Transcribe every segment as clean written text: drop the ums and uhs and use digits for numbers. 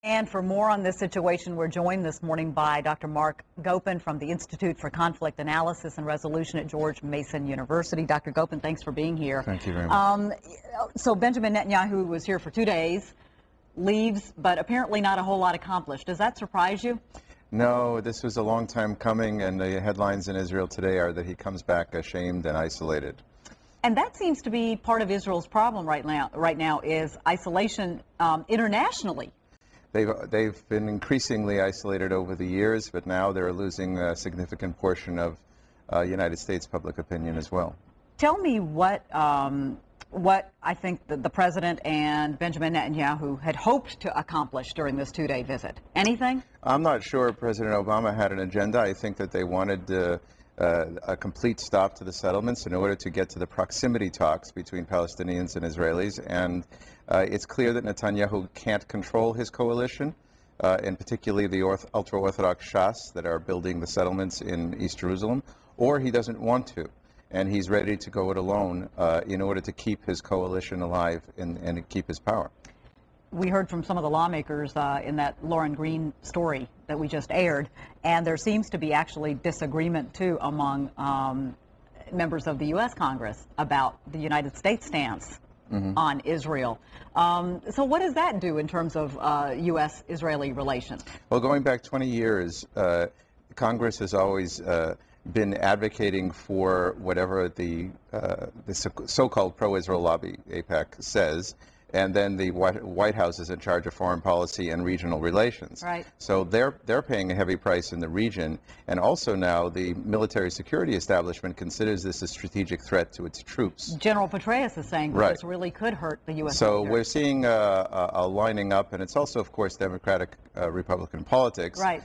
And for more on this situation, we're joined this morning by Dr. Mark Gopin from the Institute for Conflict Analysis and Resolution at George Mason University. Dr. Gopin, thanks for being here. Thank you very much. So Benjamin Netanyahu was here for 2 days, leaves, but apparently not a whole lot accomplished. Does that surprise you? No, this was a long time coming, and the headlines in Israel today are that he comes back ashamed and isolated. And that seems to be part of Israel's problem right now is isolation internationally. They've been increasingly isolated over the years, but now they're losing a significant portion of United States public opinion as well. Tell me what I think the president and Benjamin Netanyahu had hoped to accomplish during this 2-day visit. Anything? I'm not sure President Obama had an agenda. I think that they wanted a complete stop to the settlements in order to get to the proximity talks between Palestinians and Israelis. And it's clear that Netanyahu can't control his coalition, and particularly the ultra-Orthodox Shas that are building the settlements in East Jerusalem, or he doesn't want to. And he's ready to go it alone in order to keep his coalition alive and keep his power. We heard from some of the lawmakers in that Lauren Green story that we just aired, and there seems to be actually disagreement, too, among members of the U.S. Congress about the United States stance on Israel. So what does that do in terms of U.S.-Israeli relations? Well, going back 20 years, Congress has always been advocating for whatever the so-called pro-Israel lobby, AIPAC, says, and then the White House is in charge of foreign policy and regional relations. Right. So they're paying a heavy price in the region, and also now the military security establishment considers this a strategic threat to its troops. General Petraeus is saying that this really could hurt the U.S. So military. we're seeing a lining up, and it's also, of course, Democratic-Republican politics, right?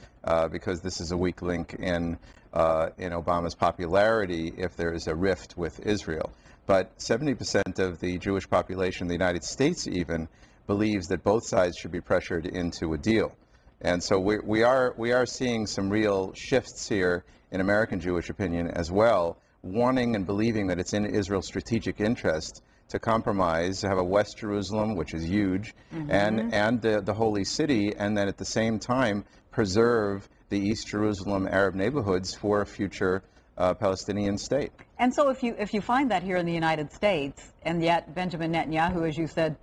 Because this is a weak link in Obama's popularity if there is a rift with Israel. But 70% of the Jewish population in the United States even believes that both sides should be pressured into a deal. And so we are seeing some real shifts here in American Jewish opinion as well, wanting and believing that it's in Israel's strategic interest to compromise, to have a West Jerusalem, which is huge, and the Holy City, and then at the same time preserve the East Jerusalem Arab neighborhoods for a future Palestinian state. And so if you find that here in the United States, and yet Benjamin Netanyahu, as you said,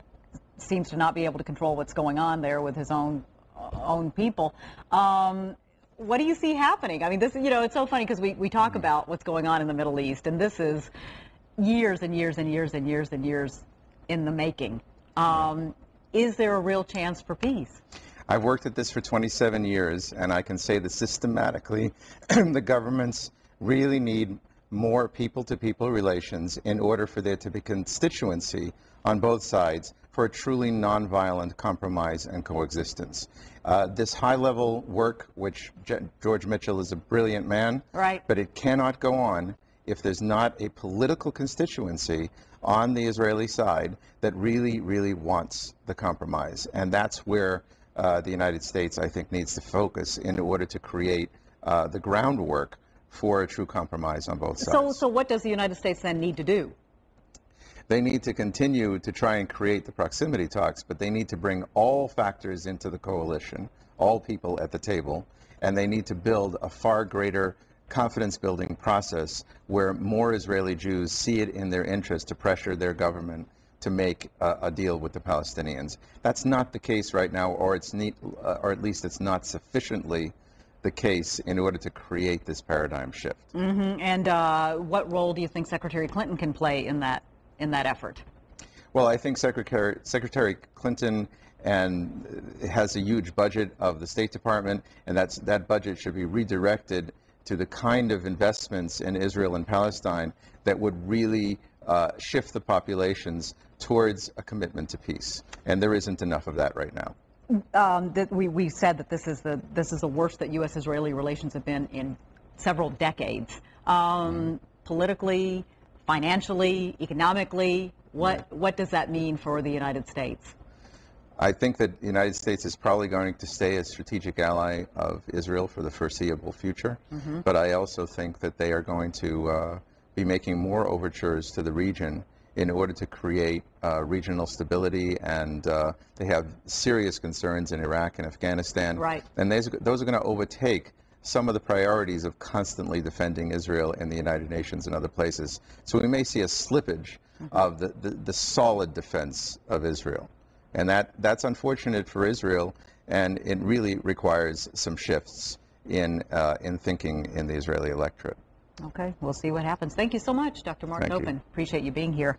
seems to not be able to control what's going on there with his own people, what do you see happening? I mean, this, it's so funny because we talk about what's going on in the Middle East, and this is years and years and years and years and years in the making. Is there a real chance for peace? I've worked at this for 27 years, and I can say that systematically the governments really need more people-to-people relations in order for there to be constituency on both sides for a truly nonviolent compromise and coexistence. This high-level work, which George Mitchell is a brilliant man, right, but it cannot go on if there's not a political constituency on the Israeli side that really, really wants the compromise. And that's where the United States, I think, needs to focus in order to create the groundwork for a true compromise on both sides. So what does the United States then need to do? They need to continue to try and create the proximity talks, but they need to bring all factors into the coalition, all people at the table, and they need to build a far greater confidence-building process where more Israeli Jews see it in their interest to pressure their government to make a deal with the Palestinians. That's not the case right now, or at least it's not sufficiently the case in order to create this paradigm shift. And what role do you think Secretary Clinton can play in that effort? Well, I think Secretary Clinton has a huge budget of the State Department, and that budget should be redirected to the kind of investments in Israel and Palestine that would really shift the populations towards a commitment to peace. And there isn't enough of that right now. We said that this is the worst that U.S.-Israeli relations have been in several decades. Politically, financially, economically, what does that mean for the United States? I think that the United States is probably going to stay a strategic ally of Israel for the foreseeable future, but I also think that they are going to be making more overtures to the region in order to create regional stability, and they have serious concerns in Iraq and Afghanistan. Right. And those are going to overtake some of the priorities of constantly defending Israel in the United Nations and other places. So we may see a slippage of the solid defense of Israel. And that's unfortunate for Israel, and it really requires some shifts in thinking in the Israeli electorate. Okay, we'll see what happens. Thank you so much, Dr. Martin Thank you. Open. Appreciate you being here.